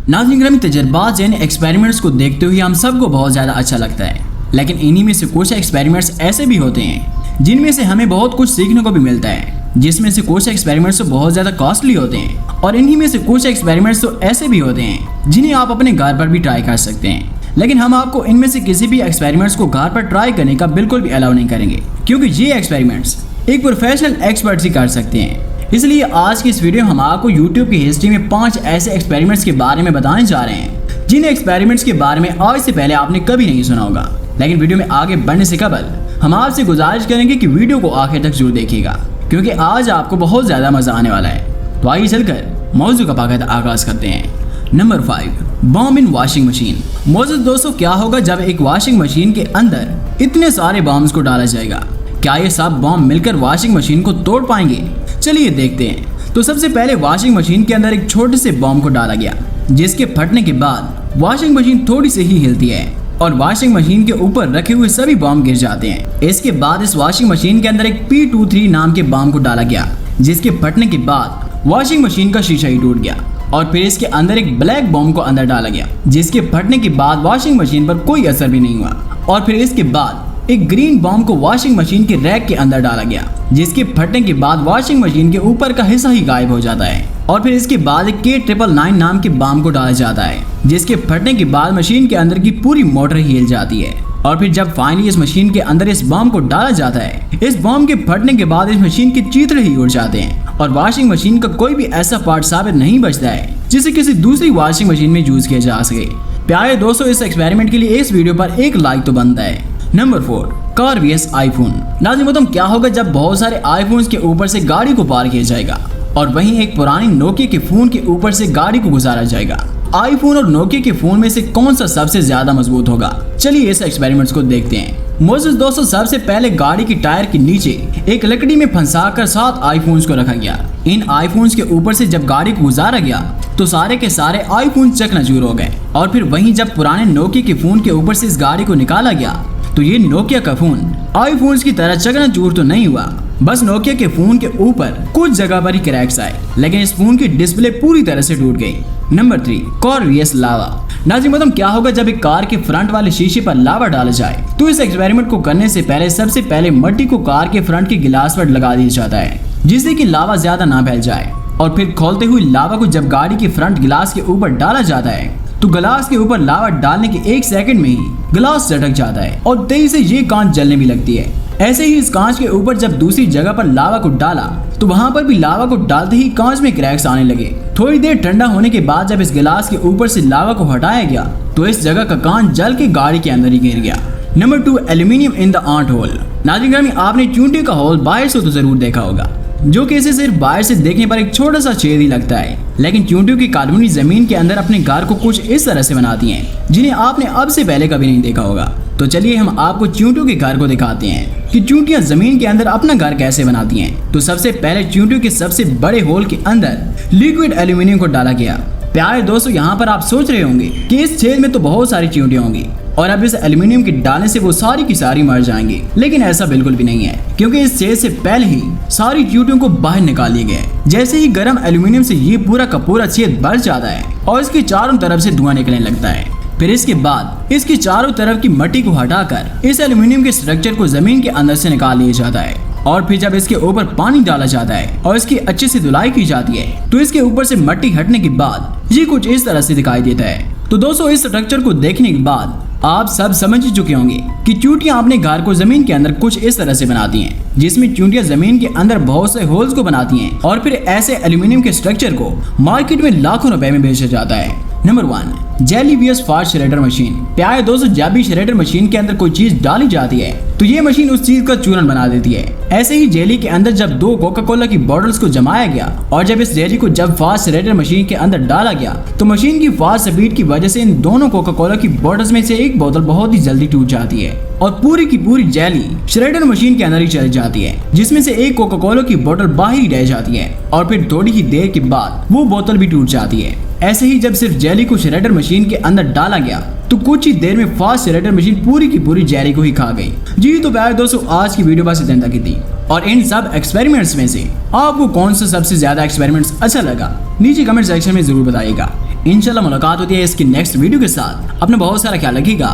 नाज़रीन ग्रामी, तजर्बात यानी एक्सपेरिमेंट्स को देखते हुए हम सबको बहुत ज़्यादा अच्छा लगता है, लेकिन इन्हीं में से कुछ एक्सपेरिमेंट्स ऐसे भी होते हैं जिनमें से हमें बहुत कुछ सीखने को भी मिलता है, जिसमें से कुछ एक्सपेरिमेंट्स तो बहुत ज़्यादा कॉस्टली होते हैं और इन्हीं में से कुछ एक्सपेरिमेंट्स तो ऐसे भी होते हैं जिन्हें आप अपने घर पर भी ट्राई कर सकते हैं। लेकिन हम आपको इनमें से किसी भी एक्सपेरिमेंट्स को घर पर ट्राई करने का बिल्कुल भी अलाउ नहीं करेंगे, क्योंकि ये एक्सपेरिमेंट्स एक प्रोफेशनल एक्सपर्ट ही कर सकते हैं। इसलिए आज की इस वीडियो में हम आपको YouTube की हिस्ट्री में 5 ऐसे एक्सपेरिमेंट्स के बारे में बताने जा रहे हैं जिन एक्सपेरिमेंट्स के बारे में आज से पहले आपने कभी नहीं सुना होगा। लेकिन वीडियो में आगे बढ़ने से कबल हम आपसे गुजारिश करेंगे कि वीडियो को आखिर तक जरूर देखिएगा, क्योंकि आज आपको बहुत ज्यादा मजा आने वाला है। तो आइए चलकर मौजू का बाकायदा आगाज करते हैं। नंबर 5, बॉम्ब इन वॉशिंग मशीन। मौजूद दोस्तों, क्या होगा जब एक वॉशिंग मशीन के अंदर इतने सारे बॉम्ब्स को डाला जाएगा? क्या ये सब बॉम्ब मिलकर वॉशिंग मशीन को तोड़ पाएंगे? चलिए देखते हैं। तो सबसे पहले वॉशिंग मशीन के अंदर एक छोटे से बॉम्ब को डाला गया, जिसके फटने के बाद वॉशिंग मशीन थोड़ी सी ही हिलती है और वॉशिंग मशीन के ऊपर रखे हुए सभी बॉम्ब गिर जाते हैं। इसके बाद इस वॉशिंग मशीन के अंदर एक P23 नाम के बॉम्ब को डाला गया, जिसके फटने के बाद वॉशिंग मशीन का शीशा ही टूट गया और फिर इसके अंदर एक ब्लैक बॉम्ब को अंदर डाला गया, जिसके फटने के बाद वॉशिंग मशीन पर कोई असर भी नहीं हुआ। और फिर इसके बाद एक ग्रीन बॉम्ब को वॉशिंग मशीन के रैक के अंदर डाला गया, जिसके फटने के बाद वॉशिंग मशीन के ऊपर का हिस्सा ही गायब हो जाता है। और फिर इसके बाद एक K999 नाम के बॉम्ब को डाला जाता है, जिसके फटने के बाद मशीन के अंदर की पूरी मोटर ही हिल जाती है। और फिर जब फाइनली इस मशीन के अंदर इस बॉम्ब को डाला जाता है, इस बॉम्ब के फटने के बाद इस मशीन के चीथड़े ही उड़ जाते हैं और वॉशिंग मशीन का कोई भी ऐसा पार्ट साबित नहीं बचता है जिसे किसी दूसरी वॉशिंग मशीन में यूज किया जा सके। प्यारे दोस्तों, इस एक्सपेरिमेंट के लिए इस वीडियो पर एक लाइक तो बनता है। Number 4, car vs iPhone. नाज़रीन, क्या होगा जब बहुत सारे आईफोन्स के ऊपर से गाड़ी को पार किया जाएगा और वहीं एक पुरानी नोकिया के फोन के ऊपर से गाड़ी को गुजारा जाएगा? आईफोन और नोकिया के फोन में से कौन सा सबसे ज्यादा मजबूत होगा? चलिए इस एक्सपेरिमेंट्स को देखते हैं। मौजूद दोस्तों, सबसे पहले गाड़ी की टायर के नीचे एक लकड़ी में फंसाकर 7 आईफोन्स को रखा गया। इन आईफोन्स के ऊपर से जब गाड़ी को गुजारा गया तो सारे के सारे आईफोन चकनाचूर हो गए। और फिर वहीं जब पुराने नोकिया के फोन के ऊपर से इस गाड़ी को निकाला गया तो ये नोकिया का फोन आईफोन्स की तरह चकनाचूर तो नहीं हुआ, बस नोकिया के फोन के ऊपर कुछ जगह पर ही क्रैक्स आए, लेकिन इस फोन की डिस्प्ले पूरी तरह से टूट गई। नंबर 3, कार vs लावा। नाज़रीन, क्या होगा जब एक कार के फ्रंट वाले शीशे पर लावा डाला जाए? तो इस एक्सपेरिमेंट को करने से पहले सबसे पहले मट्टी को कार के फ्रंट के गिलास पर लगा दिया जाता है, जिससे कि लावा ज्यादा ना फैल जाए। और फिर खोलते हुए लावा को जब गाड़ी के फ्रंट गिलास के ऊपर डाला जाता है तो गिलास के ऊपर लावा डालने के 1 सेकंड में ही गिलास झटक जाता है और तेजी से ये कांच जलने भी लगती है। ऐसे ही इस कांच के ऊपर जब दूसरी जगह पर लावा को डाला तो वहां पर भी लावा को डालते ही कांच में क्रैक्स आने लगे। थोड़ी देर ठंडा होने के बाद जब इस गिलास के ऊपर से लावा को हटाया गया तो इस जगह का कांच जल के गाड़ी के अंदर ही गिर गया। Number 2, aluminium in the ant hole. नाज़रीन, आपने चूंटी का होल बाहर से तो जरूर देखा होगा, जो कि इसे सिर्फ बाहर से देखने पर एक छोटा सा छेद ही लगता है, लेकिन चूंटियों की कॉलोनी जमीन के अंदर अपने घर को कुछ इस तरह से बनाती हैं जिन्हें आपने अब से पहले कभी नहीं देखा होगा। तो चलिए हम आपको चूंटियों के घर को दिखाते हैं कि चूंटियां जमीन के अंदर अपना घर कैसे बनाती हैं। तो सबसे पहले चूंटियों के सबसे बड़े होल के अंदर लिक्विड एल्यूमिनियम को डाला गया। प्यारे दोस्तों, यहाँ पर आप सोच रहे होंगे कि इस छेद में तो बहुत सारी चूंटियां होंगी और अब इस एल्यूमिनियम के डालने से वो सारी की सारी मर जाएंगी, लेकिन ऐसा बिल्कुल भी नहीं है, क्योंकि इस छेद से पहले ही सारी चूंटियों को बाहर निकाल लिए गए। जैसे ही गर्म एल्यूमिनियम से ये पूरा का पूरा छेद भर जाता है और इसके चारों तरफ से धुआं निकलने लगता है। फिर इसके बाद इसकी चारों तरफ की मट्टी को हटाकर इस एल्यूमिनियम के स्ट्रक्चर को जमीन के अंदर से निकाल लिया जाता है। और फिर जब इसके ऊपर पानी डाला जाता है और इसकी अच्छे से धुलाई की जाती है तो इसके ऊपर से मट्टी हटने के बाद ये कुछ इस तरह से दिखाई देता है। तो दोस्तों, इस स्ट्रक्चर को देखने के बाद आप सब समझ चुके होंगे कि चूंटियां अपने घर को जमीन के अंदर कुछ इस तरह से बनाती हैं, जिसमें चूंटियां जमीन के अंदर बहुत से होल्स को बनाती हैं और फिर ऐसे एल्यूमिनियम के स्ट्रक्चर को मार्केट में लाखों रुपए में बेचा जाता है। Number 1, jelly vs fast shredder machine. प्यारे दोस्तों, जब भी श्रेडर मशीन के अंदर कोई चीज डाली जाती है तो ये मशीन उस चीज का चूरन बना देती है। ऐसे ही जेली के अंदर जब 2 कोका कोला की बॉटल्स को जमाया गया और जब इस जेली को जब फास्ट श्रेडर मशीन के अंदर डाला गया तो मशीन की फास्ट स्पीड की वजह से इन दोनों कोका कोला की बॉटल्स में से एक बोतल बहुत ही जल्दी टूट जाती है और पूरी की पूरी जेली श्रेडर मशीन के अंदर ही चली जाती है, जिसमें से एक कोका कोला की बोतल बाहर ही रह जाती है और फिर थोड़ी ही देर के बाद वो बोतल भी टूट जाती है। ऐसे ही जब सिर्फ जेली को श्रेडर मशीन के अंदर डाला गया तो कुछ ही देर में फास्ट श्रेडर मशीन पूरी की पूरी जेली को ही खा गई। जी तो प्यारे दोस्तों, आज की वीडियो बस इतना तक ही थी और इन सब एक्सपेरिमेंट्स में से आपको कौन सा सबसे ज्यादा एक्सपेरिमेंट्स अच्छा लगा नीचे कमेंट सेक्शन में जरूर बताइएगा। इंशाल्लाह मुलाकात होती है इसकी नेक्स्ट वीडियो के साथ। अपना बहुत सारा ख्याल रखिएगा।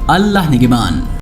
अल्लाह निगहबान।